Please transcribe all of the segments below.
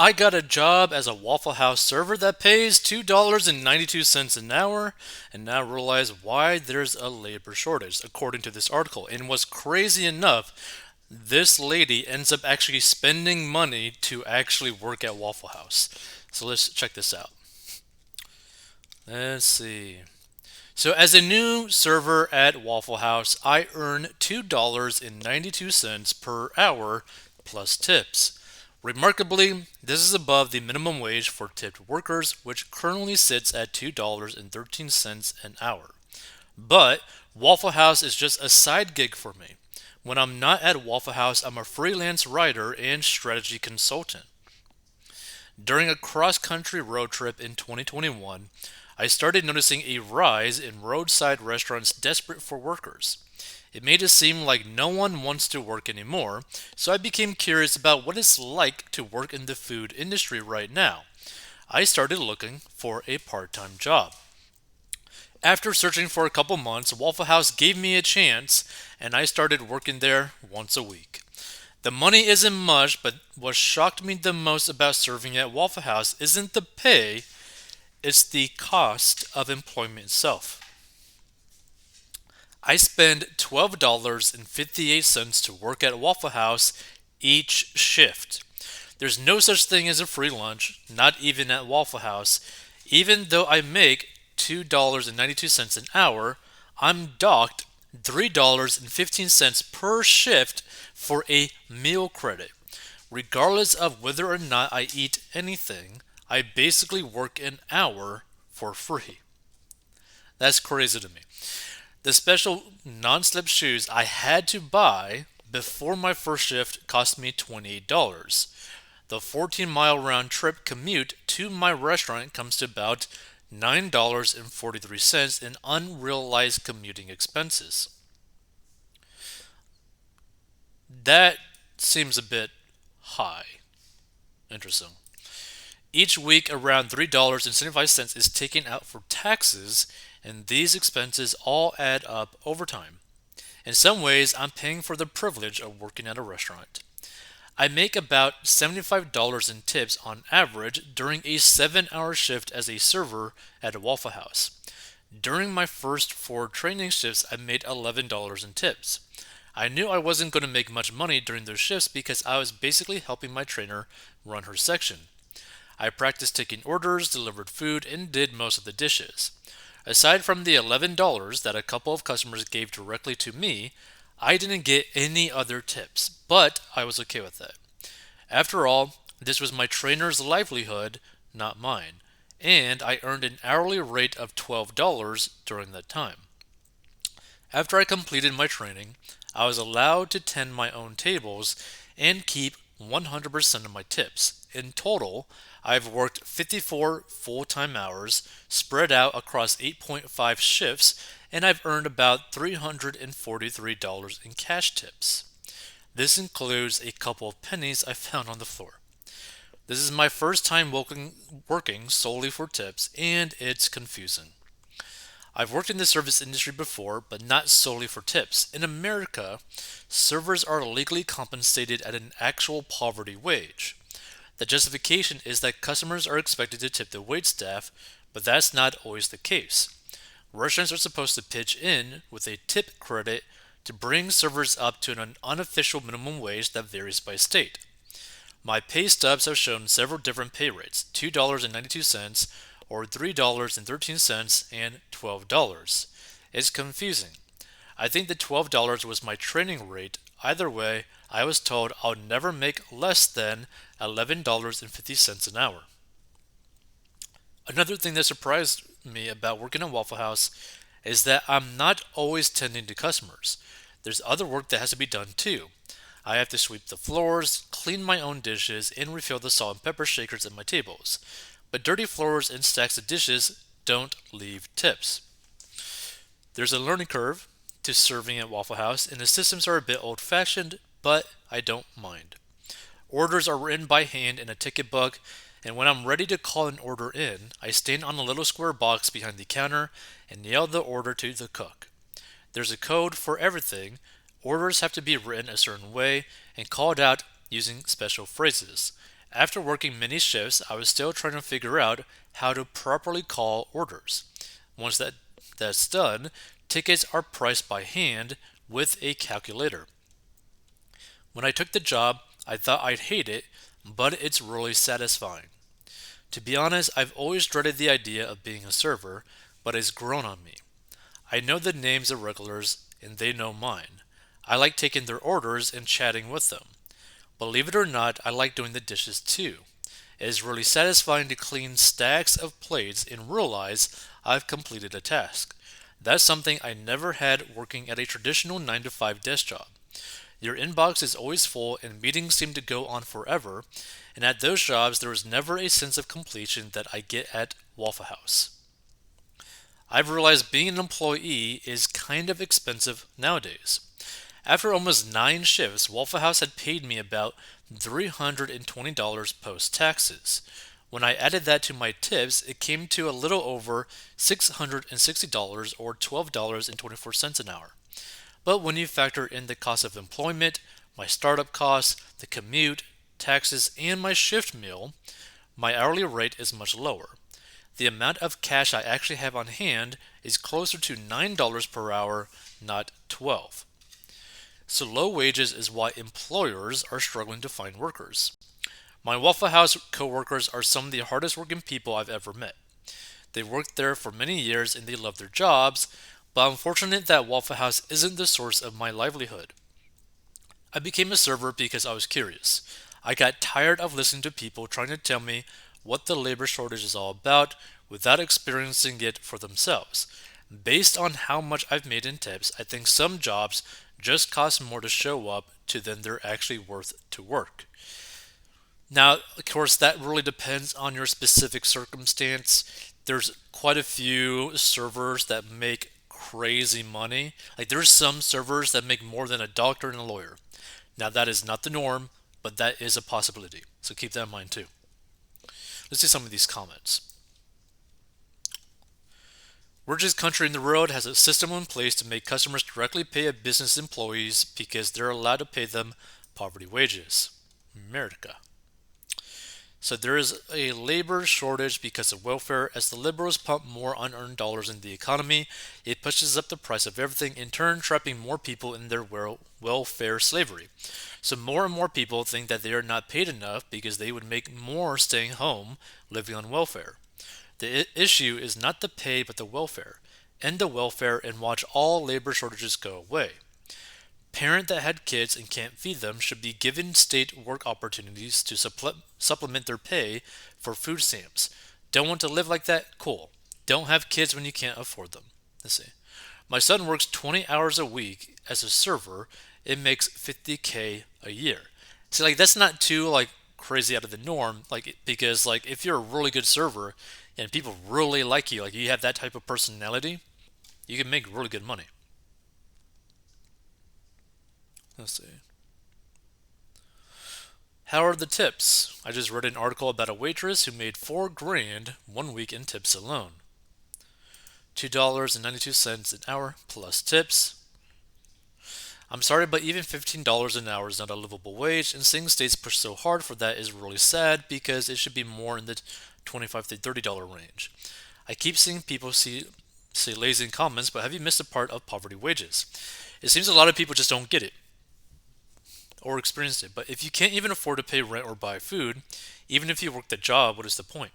I got a job as a Waffle House server that pays $2.92 an hour, and now realize why there's a labor shortage, according to this article. And what's crazy enough, this lady ends up actually spending money to actually work at Waffle House. So let's check this out. Let's see. So, as a new server at Waffle House, I earn $2.92 per hour plus tips. Remarkably, this is above the minimum wage for tipped workers, which currently sits at $2.13 an hour. But Waffle House is just a side gig for me. When I'm not at Waffle House, I'm a freelance writer and strategy consultant. During a cross country road trip in 2021, I started noticing a rise in roadside restaurants desperate for workers. It made it seem like no one wants to work anymore, so I became curious about what it's like to work in the food industry right now. I started looking for a part time job. After searching for a couple months, Waffle House gave me a chance, and I started working there once a week. The money isn't much, but what shocked me the most about serving at Waffle House isn't the pay, it's the cost of employment itself. I spend $12.58 to work at Waffle House each shift. There's no such thing as a free lunch, not even at Waffle House. Even though I make $2.92 an hour, I'm docked $3.15 per shift for a meal credit. Regardless of whether or not I eat anything, I basically work an hour for free. That's crazy to me. The special non slip shoes I had to buy before my first shift cost me $28. The 14-mile round trip commute to my restaurant comes to about $9.43 in unrealized commuting expenses. That seems a bit high. Interesting. Each week, around $3.75 is taken out for taxes, and these expenses all add up over time. In some ways, I'm paying for the privilege of working at a restaurant. I make about $75 in tips on average during a 7-hour shift as a server at a Waffle House. During my first 4 training shifts, I made $11 in tips. I knew I wasn't going to make much money during those shifts because I was basically helping my trainer run her section. I practiced taking orders, delivered food, and did most of the dishes. Aside from the $11 that a couple of customers gave directly to me, I didn't get any other tips, but I was okay with that. After all, this was my trainer's livelihood, not mine, and I earned an hourly rate of $12 during that time. After I completed my training, I was allowed to tend my own tables and keep 100% of my tips. In total, I've worked 54 full time hours spread out across 8.5 shifts, and I've earned about $343 in cash tips. This includes a couple of pennies I found on the floor. This is my first time working solely for tips, and it's confusing. I've worked in the service industry before, but not solely for tips. In America, servers are legally compensated at an actual poverty wage. The justification is that customers are expected to tip the waitstaff, but that's not always the case. Restaurants are supposed to pitch in with a tip credit to bring servers up to an unofficial minimum wage that varies by state. My pay stubs have shown several different pay rates: $2.92 or $3.13 and $12. It's confusing. I think the $12 was my training rate. Either way, I was told I'll never make less than $11.50 an hour. Another thing that surprised me about working at Waffle House is that I'm not always tending to customers. There's other work that has to be done too. I have to sweep the floors, clean my own dishes, and refill the salt and pepper shakers at my tables. But dirty floors and stacks of dishes don't leave tips. There's a learning curve to serving at Waffle House, and the systems are a bit old fashioned, but I don't mind. Orders are written by hand in a ticket book, and when I'm ready to call an order in, I stand on a little square box behind the counter and yell the order to the cook. There's a code for everything. Orders have to be written a certain way and called out using special phrases. After working many shifts, I was still trying to figure out how to properly call orders. Once that's done, tickets are priced by hand with a calculator. When I took the job, I thought I'd hate it, but it's really satisfying. To be honest, I've always dreaded the idea of being a server, but it's grown on me. I know the names of regulars, and they know mine. I like taking their orders and chatting with them. Believe it or not, I like doing the dishes too. It is really satisfying to clean stacks of plates and realize I've completed a task. That's something I never had working at a traditional 9 to 5 desk job. Your inbox is always full and meetings seem to go on forever, and at those jobs there is never a sense of completion that I get at Waffle House. I've realized being an employee is kind of expensive nowadays. After almost 9 shifts, Waffle House had paid me about $320 post taxes. When I added that to my tips, it came to a little over $660 or $12.24 an hour. But when you factor in the cost of employment, my startup costs, the commute, taxes, and my shift meal, my hourly rate is much lower. The amount of cash I actually have on hand is closer to $9 per hour, not 12. So low wages is why employers are struggling to find workers. My Waffle House coworkers are some of the hardest working people I've ever met. They worked there for many years and they love their jobs, but I'm fortunate that Waffle House isn't the source of my livelihood. I became a server because I was curious. I got tired of listening to people trying to tell me what the labor shortage is all about without experiencing it for themselves. Based on how much I've made in tips, I think some jobs just cost more to show up to than they're actually worth to work. Now, of course, that really depends on your specific circumstance. There's quite a few servers that make crazy money. Like, there's some servers that make more than a doctor and a lawyer. Now, that is not the norm, but that is a possibility. So keep that in mind too. Let's see some of these comments. Richest country in the world has a system in place to make customers directly pay a business employees because they're allowed to pay them poverty wages. America. So there is a labor shortage because of welfare. As the liberals pump more unearned dollars into the economy, it pushes up the price of everything, in turn trapping more people in their welfare slavery. So more and more people think that they are not paid enough because they would make more staying home, living on welfare. The issue is not the pay but the welfare. End the welfare and watch all labor shortages go away. Parent that had kids and can't feed them should be given state work opportunities to supplement their pay for food stamps. Don't want to live like that? Cool. Don't have kids when you can't afford them. Let's see. My son works 20 hours a week as a server. It makes 50K a year. See, like that's not too like crazy out of the norm. Like because like if you're a really good server and people really like you, like you have that type of personality, you can make really good money. Let's see. How are the tips? I just read an article about a waitress who made 4 grand 1 week in tips alone. $2.92 an hour plus tips. I'm sorry, but even $15 an hour is not a livable wage, and seeing states push so hard for that is really sad because it should be more in the $25 to $30 range. I keep seeing people say lazy in comments, but have you missed a part of poverty wages? It seems a lot of people just don't get it or experienced it. But if you can't even afford to pay rent or buy food, even if you work the job, what is the point?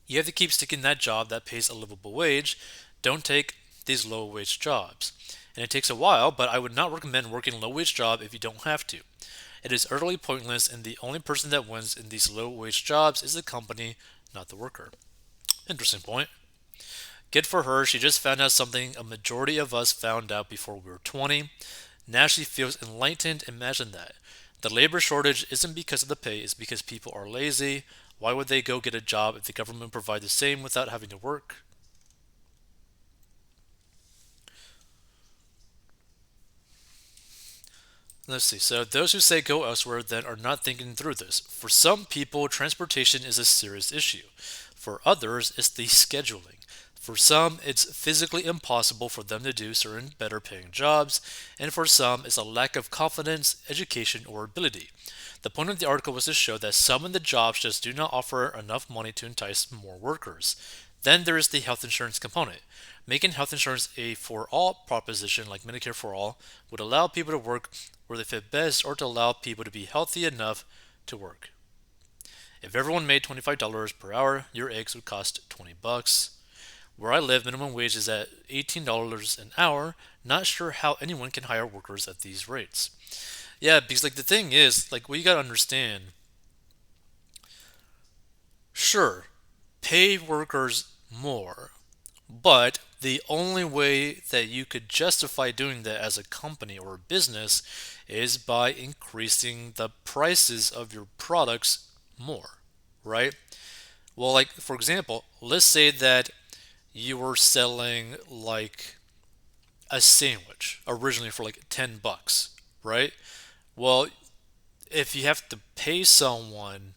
You have to keep sticking that job that pays a livable wage. Don't take these low wage jobs. And it takes a while, but I would not recommend working a low wage job if you don't have to. It is utterly pointless, and the only person that wins in these low wage jobs is the company, not the worker. Interesting point. Good for her, she just found out something a majority of us found out before we were 20. Now she feels enlightened. Imagine that. The labor shortage isn't because of the pay, it's because people are lazy. Why would they go get a job if the government provides the same without having to work? Let's see. So those who say go elsewhere then are not thinking through this. For some people, transportation is a serious issue. For others, it's the scheduling. For some, it's physically impossible for them to do certain better paying jobs, and for some, it's a lack of confidence, education, or ability. The point of the article was to show that some of the jobs just do not offer enough money to entice more workers. Then there is the health insurance component. Making health insurance a for all proposition like Medicare for All would allow people to work where they fit best or to allow people to be healthy enough to work. If everyone made $25 per hour, your eggs would cost 20 bucks. Where I live, minimum wage is at $18 an hour. Not sure how anyone can hire workers at these rates. Yeah, because like the thing is, like what you gotta understand, sure, pay workers more, but the only way that you could justify doing that as a company or a business is by increasing the prices of your products more, right? Well, like for example, let's say that you were selling like a sandwich originally for like 10 bucks, right? Well, if you have to pay someone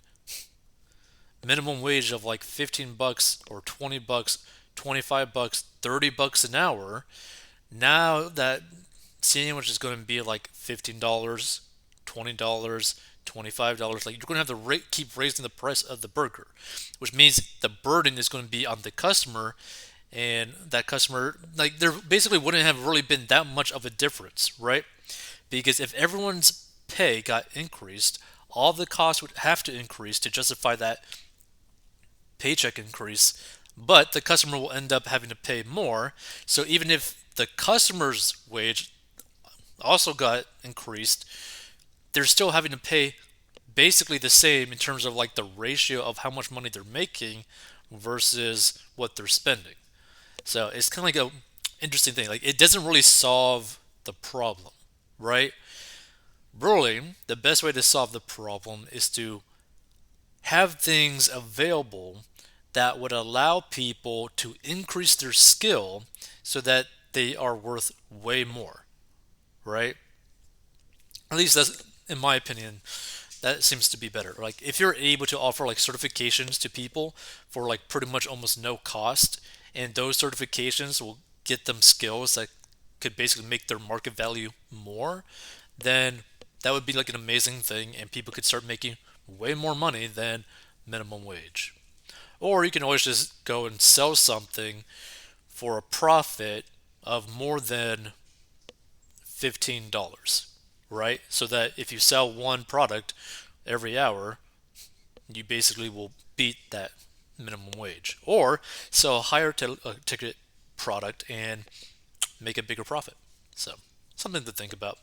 minimum wage of like 15 bucks or 20 bucks, 25 bucks, 30 bucks an hour, now that sandwich is going to be like $15, $20, $25. Like you're going to have to keep raising the price of the burger, which means the burden is going to be on the customer, and that customer, like there basically wouldn't have really been that much of a difference, right? Because if everyone's pay got increased, all the costs would have to increase to justify that paycheck increase, but the customer will end up having to pay more. So even if the customer's wage also got increased, they're still having to pay basically the same in terms of like the ratio of how much money they're making versus what they're spending. So it's kind of like a interesting thing. Like it doesn't really solve the problem, right? Really, the best way to solve the problem is to have things available that would allow people to increase their skill so that they are worth way more, right? At least that's, in my opinion, that seems to be better. Like if you're able to offer like certifications to people for like pretty much almost no cost, and those certifications will get them skills that could basically make their market value more, then that would be like an amazing thing, and people could start making way more money than minimum wage. Or you can always just go and sell something for a profit of more than $15, right? So that if you sell one product every hour, you basically will beat that minimum wage. Or sell a higher ticket product and make a bigger profit. So, something to think about.